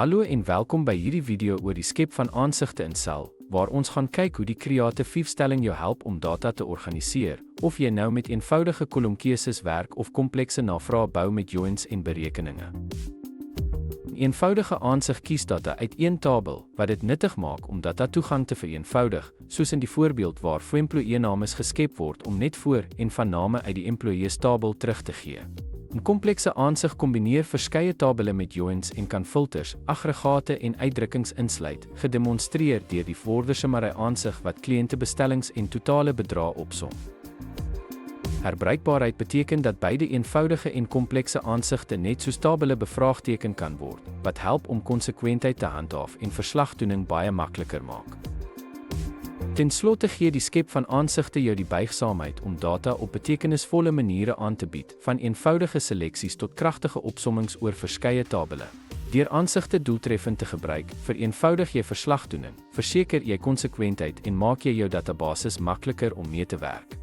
Hallo en welkom by hierdie video oor die skep van aansigte in Excel, waar ons gaan kyk hoe die kreatiefstelling jou help om data te organiseer, of jy nou met eenvoudige kolomkeuses werk of komplekse navrae bou met joins en berekeninge. 'n Eenvoudige aansig kies data uit een tabel, wat dit nuttig maak om data toegang te vereenvoudig, soos in die voorbeeld waar employee-names geskep word om net voor en van name uit die employees tabel terug te gee. 'n Komplekse aansig kombineer verskeie tabelle met joins en kan filters, aggregate en uitdrukkings insluit, gedemonstreer deur die vorderse aansig wat kliëntebestellings en totale bedrae opsom. Herbruikbaarheid beteken dat beide eenvoudige en komplekse aansigte net soos tabelle bevraagteken kan word, wat help om konsekwentheid te handhaaf en verslagdoening baie makliker maak. Ten slotte gee die skep van aansigte jou die buigsaamheid om data op betekenisvolle maniere aan te bied, van eenvoudige seleksies tot kragtige opsommings oor verskeie tabelle. Deur aansigte doeltreffend te gebruik, vereenvoudig jy verslagdoening, verseker jy konsekwentheid en maak jy jou databasis makliker om mee te werk.